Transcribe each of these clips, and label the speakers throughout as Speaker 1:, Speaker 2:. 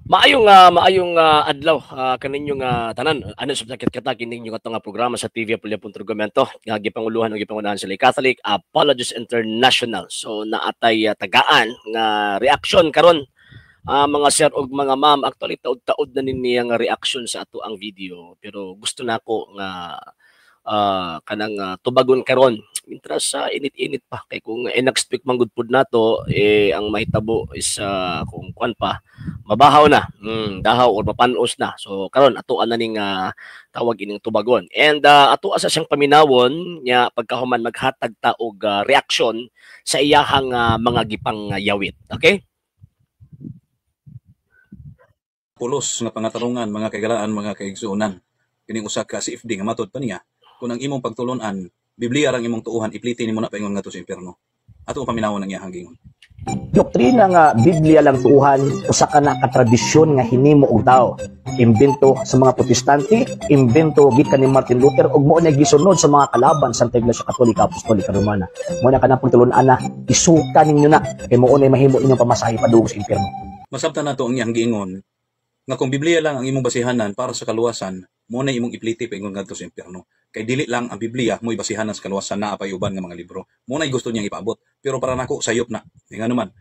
Speaker 1: Maayong adlaw kaninyong tanan. Ano sa sakit kata kining atong programa sa TV Argumento nga gipanguluhan ug gipangunahan sila Catholic Apologists International. So naatay tagaan nga reaction karon mga sir ug mga ma'am. Actually taud-taud na ninyo nga reaction sa ato ang video, pero gusto nako nga kanang tubagon karon intras sa init-init pa kay kung next week manggud pud nato ang mahitabo is kung kuan pa mabahaw na dahaw or mapanos na. So karon ato na ning tawag ining tubagon, and ato asa siyang paminawon nya pagkahuman maghatag ta og reaksyon sa iyahang mga gipang yawit. Okay,
Speaker 2: pulos nga pangatarungan, mga kagalaan, mga kaigsuonan. Kining usa ka CFD nga matod pa niya, kung ang imong pagtulon-an Biblia rang imong tuuhan, ipliti nimo na paingon ngadto sa impierno. Ato paminawon ang iyang gingon.
Speaker 3: Doktrina nga Biblia lang tuuhan, usa ka na katradisyon nga hinimo og tao. Imbento sa mga Protestante, imbento gikan ni Martin Luther, ug mao na gisunod sa mga kalaban sa Iglesia Katolika Apostolika Romana. Mao na kanang pagtulon-an na isuka ninyo na kay mao na mahimo inyong pamasahe padung sa impierno.
Speaker 2: Masabtan nato ang iyang gingon nga kung Biblia lang ang imong basihanan para sa kaluwasan, mo na imong ipliti paingon ngadto sa impierno. Kay dili lang ang Biblia mo'y basihanan sa kaluwasan, naa pay uban nga mga libro. Mo na gusto niyang ipaabot, pero para nako sayop na. Nga naman,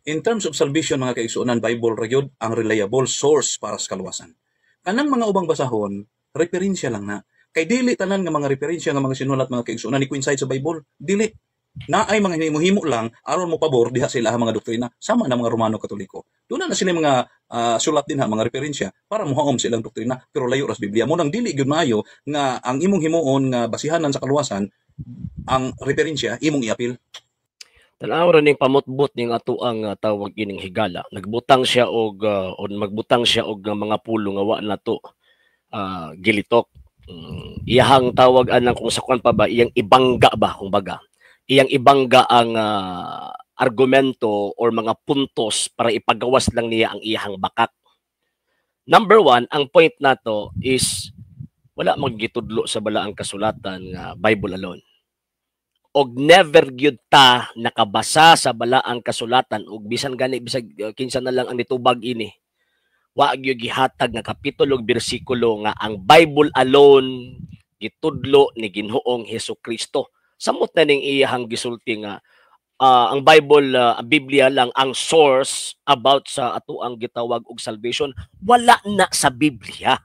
Speaker 2: in terms of salvation, mga kaigsuonan, Bible ra gyud ang reliable source para sa kaluwasan. Kanang mga ubang basahon, referensya lang na. Kay dili tanan nga mga referensya nga mga sinulat, mga kaigsuonan, ni coincide sa Bible. Dili. Naay mga himo lang aron mo pabor diha sila mga doktrina sama na mga Romano Katoliko. Doon na sila mga sulat din mga referensya para muhaom silang doktrina, pero layo ras Biblia. Mo nang dili gyud maayo nga ang imong himuon nga basihanan sa kaluwasan ang referensya imong iapil.
Speaker 1: tanaw ra ning pamutbot ning ato ang tawag ining higala. Nagbutang siya og magbutang siya og mga pulo nga wa nato gilitok. Iyahang tawag anang kung sa kwan pa ba, iyang ibangga ba kumbaga. Iyang ibangga ang argumento or mga puntos para ipagawas lang niya ang iyahang bakak. Number one, ang point nato is wala magitudlo sa balaang kasulatan nga Bible alone. Og never gyud ta nakabasa sa balaang kasulatan og bisan gani bisag kinsa na lang ang nitubag ini. Wa gyud gihatag nga kapitulo ug bersikulo nga ang Bible alone gitudlo ni Ginhoong Hesukristo. Samot na ning iyahang gisulti nga ang Bible, Biblia lang ang source about sa ato ang gitawag og salvation. Wala na sa Biblia.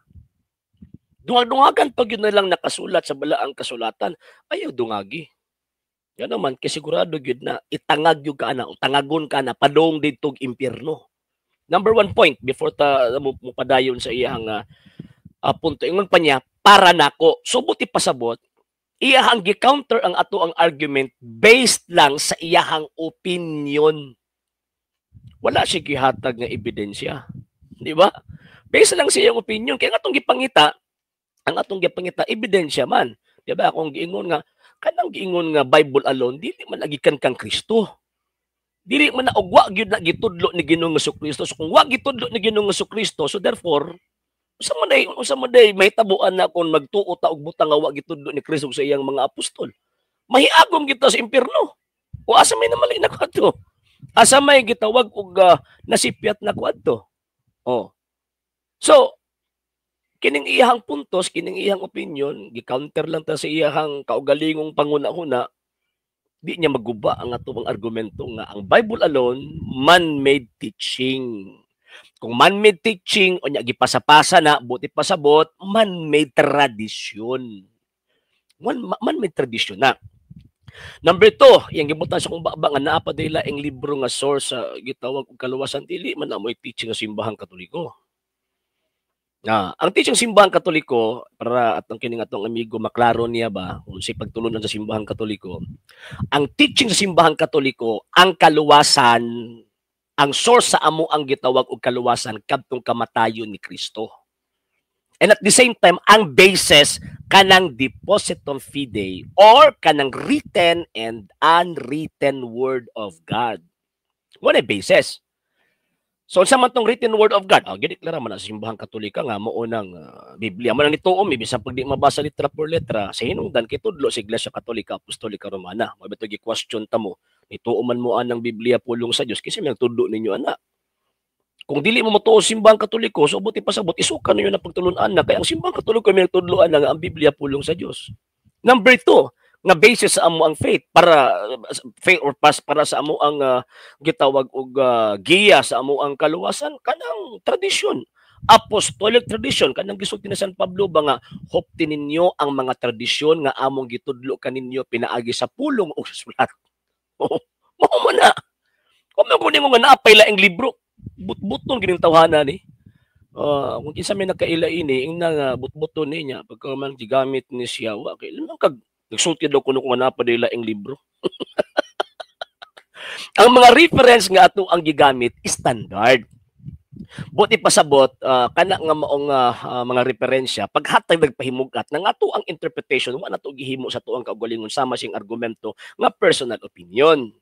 Speaker 1: Dungag-dungagan pag yun na lang nakasulat sa balaang kasulatan, ayaw dungagi. Yan naman, kasigurado yun na itangag yung ka na, o tangagon ka na, padong dito impyerno. Number one point, before mo padayon sa iyang punto, ingon pa niya, para nako. So buti pasabot, iyahang gi-counter ang ato ang argument based lang sa iyahang opinion. Wala siya gihatag nga ebidensya. Di ba? Based lang sa iyang opinion. Kaya ang atong gipangita, ebidensya man. Di ba? Kung giingon nga, kanang giingon nga Bible alone, dili man agikan kang Kristo. Dili man na ogwa gyud na gitudlo ni Ginoong Hesukristo. So kung wa gitudlo ni Ginoong Hesukristo, so therefore, usa man day may tabuan na kung magtuo ta og butang nga wa gitudlo ni Kristo sa iyang mga apostol. Mahiagom kita sa impierno. O asa may namali na kadto? Asa may gitawag og nasipyat na kwadto? Oh. So, kining iyahang puntos, kining iyahang opinion, gi-counter lang ta sa iyahang kaugalingong panguna-una, di niya maguba ang atong argumento nga ang Bible alone man-made teaching. Kung man-made teaching, o niya gipasapasa na, buti pasabot, man-made tradisyon. Man-made tradisyon na. Number two, yung gibutan sa kung ba nga naapa dila ang libro nga source sa gitawag og kaluwasan, dili man amoy teaching sa simbahang Katoliko. Ang teaching simbahang Katoliko, para atong kining atong amigo maklaro niya ba kung si pagtulunan sa simbahang Katoliko, ang teaching sa simbahang Katoliko, ang kaluwasan, ang source sa amo ang gitawag og kaluwasan kadtong kamatayon ni Kristo. And at the same time, ang basis kanang depositum fidei or kanang written and unwritten word of God. What a basis. So sa man tong written word of God, gideklara man sa simbahang Katolika nga mao nang Biblia man nituom bisan pag di mabasa letra por letra sa hinungdan kay tudlo sa Iglesia Katolika Apostolika Romana. Mabito gi-question ta mo, nituom man mo anang Biblia pulong sa Dios kasi may tudlo ninyo ana. Kung dili mo matuo simbang Katoliko, so buti pasabot isukan niyo na pagtulunan na kay ang simbang Katoliko may nagtudloan na nga ang Biblia pulong sa Dios. Number 2, nga basis sa amo ang faith para sa amo ang gitawag og giya sa amo ang kaluwasan kanang tradisyon. Apostolic tradition kanang gisulti ni San Pablo ba nga hopti ninyo ang mga tradisyon nga among gitudlo kaninyo pinaagi sa pulong o sa sulat. Mao man na. Kung kunin mo nga naapay laing libro, but-buton gining tawhana ni. Kung kinsa may nagkaila ini, ing nga but-buton niya pagka man gigamit ni siya wa kay lamang kag nagsulti daw kuno kung naapa dila ing libro. Ang mga reference nga ato ang gigamit standard. Buti pasabot kana nga maong mga referensya paghatag nagpahimugat nang ato ang interpretation wa nato gihimo sa tuang kaugalingon sama sing argumento nga personal opinion.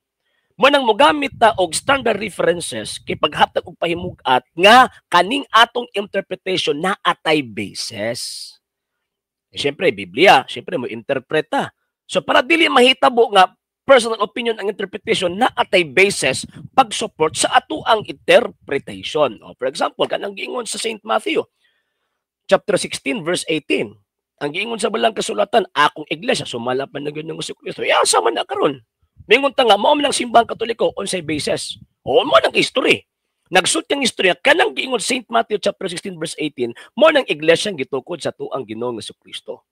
Speaker 1: Manang mogamit ta og standard references kay paghatag og pahimugat nga kaning atong interpretation na atay basis. Siyempre Biblia, siyempre mo interpreta. So para dili mahitabo nga personal opinion ang interpretation na atay basis pag-support sa ato ang interpretation. For example, kanang giingon sa St. Matthew chapter 16 verse 18. Ang giingon sa balang kasulatan, akong iglesia sumala pa na gyud ng Kristo. Asa man na karon? Mingon ta nga mao man ang simbang Katoliko unsay basis. O mo nang history. Nagsuot ang istorya kanang giingon St. Matthew chapter 16 verse 18, mo nang iglesia gitukod sa tuang Ginoong Kristo.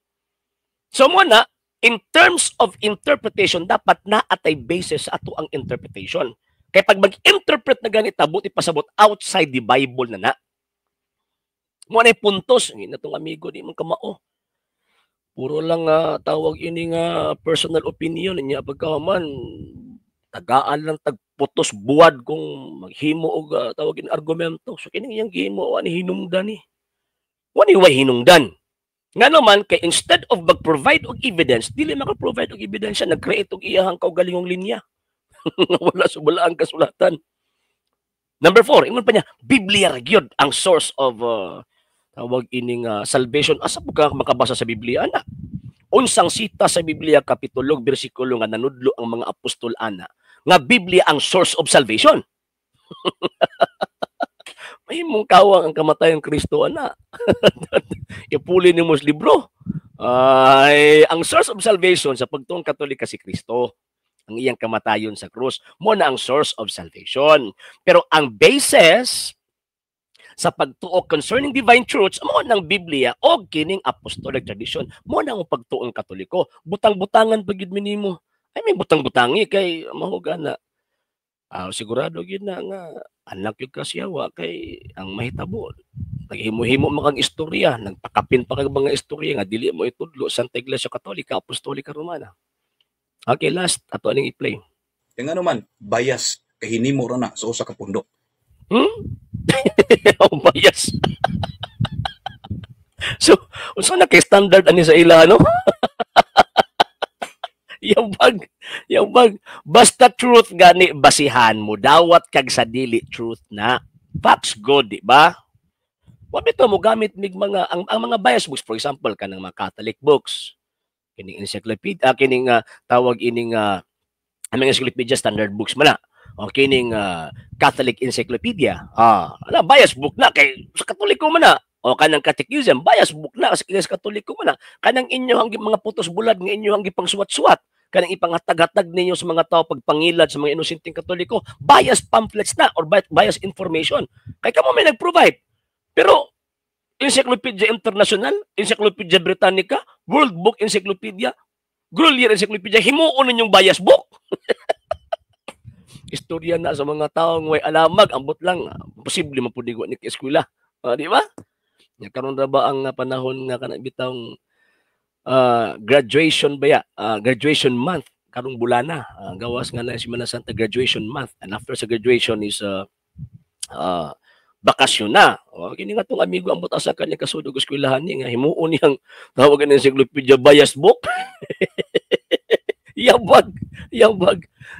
Speaker 1: So mo na in terms of interpretation dapat na atay basis sa ato ang interpretation. Kay pag mag-interpret na ganit buti pasabot outside the Bible na. Mo na puntos ni natong amigo di man kamao. Puro lang tawag ini nga personal opinion niya pagkaman tagaan lang tagputos buwad kung maghimo og tawag ini argumento. So kining iyang gihimo ani hinungdan ni. Wani way hinungdan. Nga naman kay instead of mag-provide og evidence, dili maka-provide og evidence siya nag-create og iyahang kaugalingong linya. Wala subalaan kasulatan. Number 4, ingon pa niya, Biblia ra gyud ang source of tawag ining salvation. Asa po ka makabasa sa Biblia, ana? Unsang sita sa Biblia, kapitulo, bersikulo nga nanudlo ang mga apostol, ana, nga Biblia ang source of salvation. May mong kawang ang kamatayan Kristo, ana. Ipuli ni mos libro. Ang source of salvation sa pagtuong Katolika si Kristo. Ang iyang kamatayon sa krus. Mo na ang source of salvation. Pero ang basis sa pagtuo concerning divine truths mo ng Biblia o kining apostolic tradition mo na ang pagtuong Katoliko. Butang-butangan pagid minimo. Ay may butang-butangi kay mahuga na. Sigurado gid na nga anak yung kasyawa kay ang mahitabo. Naghimo-himo makang istorya, nagpakapin pa kag mga istorya nga dili mo itudlo Santa Iglesia Katolika, Apostolika Romana. Okay, last ato aning i-play.
Speaker 2: Kaya nga naman, bias kay hinimo ra na sa usa ka pundok.
Speaker 1: Oh, bias. So, unsa na kay standard ani sa ila no? Yabag. Basta truth gani basihan mo, dawat kag sa dili truth na. Facts good, di ba? Wa bitaw mo gamit mig mga ang mga bias books, for example kanang mga Catholic books. Kining encyclopedia, kining tawag ining ang mga encyclopedia standard books man na. O kining Catholic Encyclopedia. Ala bias book na kay sa Katoliko man na. O kanang Catechism, bias book na sa Katoliko man na. Kanang inyo mga putos bulad nga inyo ang gipangsuwat-suwat. Kanang ipangatag-hatag ninyo sa mga tao pagpangilad sa mga inosenteng Katoliko, bias pamphlets na or bias information. Kay kamo may nag-provide. Pero Encyclopedia International, Encyclopedia Britannica, World Book Encyclopedia, Grolier Encyclopedia, himuon ninyong bias book. Istorya na sa mga taong way alamag, ambot lang, posible mapudigo ni eskwela. Di ba? Karon ra ba ang panahon nga kana bitawng graduation ba ya? Graduation month karong bulana. Gawas nga na Semana Santa graduation month. And after sa graduation is bakasyon na. Kini nga tong amigo ambot asa kanya kasudog eskwelahan ni nga himuon niyang tawagan ng encyclopedia bias book. Yabag.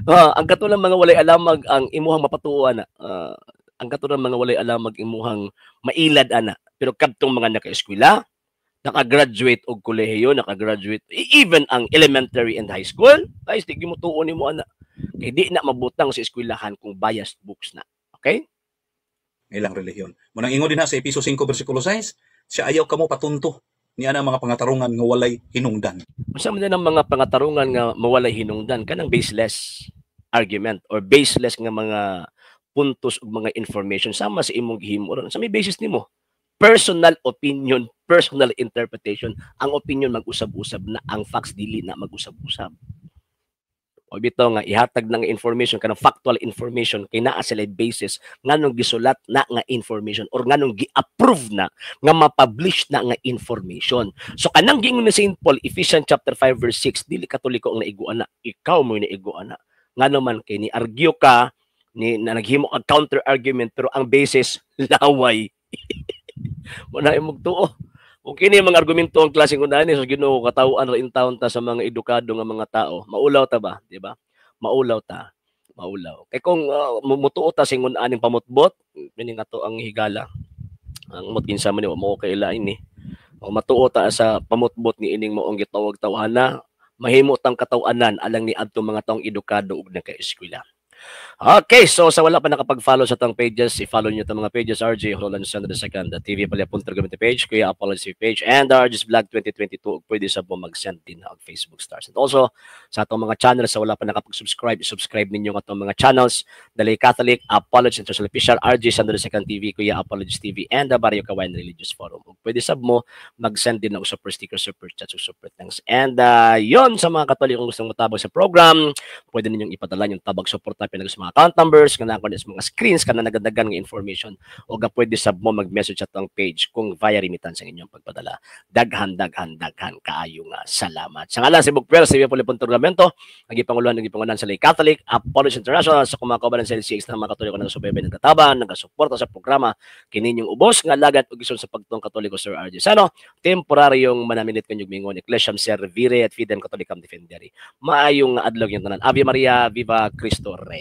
Speaker 1: Ang katulang mga walay alamag ang imuhang mapatuon na. Ang katulang mga walay alamag imuhang mailad ana. Pero kadtong mga naka-eskwela, naka-graduate og kolehiyo, naka-graduate even ang elementary and high school, ay di mo tuon nimo ana. Kay di na mabutang sa eskwelahan kung biased books na. Okay?
Speaker 2: ng ilang relihiyon. Munang ingon din ha sa Episo 5 versikulo 6, siya ayaw kamo patunto niya na mga pangatarungan nga walay hinungdan.
Speaker 1: Unsa man din ang mga pangatarungan nga mawalay hinungdan kanang baseless argument or baseless nga mga puntos ug mga information sama sa imong gihimo ron. Sa may basis nimo? Personal opinion, personal interpretation. Ang opinion mag-usab-usab na, ang facts dili na mag-usab-usab. O bitaw nga ihatag na nga information kanang factual information kay naa sila basis nganong gisulat na nga information or nganong gi-approve na nga ma-publish na nga information. So kanang giingon ni St. Paul Ephesians chapter 5 verse 6 dili katoliko ang naiguan na, ikaw mo naiguan na. Ngano man kay ni argue ka ni na naghimo ang counter argument pero ang basis laway. Wala imong tuo. Kung kini mga argumento ang klaseng unani so Ginoo katawhan ra in taon ta sa mga edukado nga mga tao, maulaw ta ba, di ba? Maulaw ta. Maulaw. Kay kung mutuo ta sing unaning pamutbot, kini nga to ang higala. Ang umot kinsa man ni mo kay lain ni. O matuo ta sa pamutbot ni ining maong gitawag tawhana, mahimo tang katawanan alang ni adto mga taong edukado ug naka-eskwela. Okay, so sa wala pa nakapag-follow sa tang pages, i-follow nyo itong mga pages, RJ Roland Sandro II, TV Palyapunta Government page, Kuya Apology page, and RJ's Vlog 2022. Pwede sa po mag-send din ang Facebook stars. And also, sa itong mga channels, sa wala pa nakapag-subscribe, subscribe ninyo itong mga channels, Dalay Catholic, Apology International Official, RJ Sandro II TV, Kuya Apology TV, and the Barrio Kawayan Religious Forum. Pwede sa mo mag-send din ng super sticker, super chat, super thanks. And yon sa mga Katolikong gustong matabag sa program, pwede ninyong ipadala yung tabag support na pinag sa mga account numbers, kanang mga screens, kanang nagadagan ng information, o ga pwede sab mo mag-message at ang page kung via remittance ang inyong pagpadala. Daghan kaayo nga salamat. Sa ngalan si Bukper, sa Via Polipuntorgamento, nagipanguluhan sa Lay Catholic, Apology International, sa kumakabalan sa LCX ng mga Katoliko na nagsubaybay ng kataban, nagasuporta sa programa, kininyong ubos, nga lagat, ug ison sa pagtong Katoliko, Sir RJ Sano, temporaryong manaminit kanyog mingon, Ecclesiam Servire at Fidem Catholicam Defendere. Maayong adlaw yung tanan. Ave Maria, Viva Cristo Rey.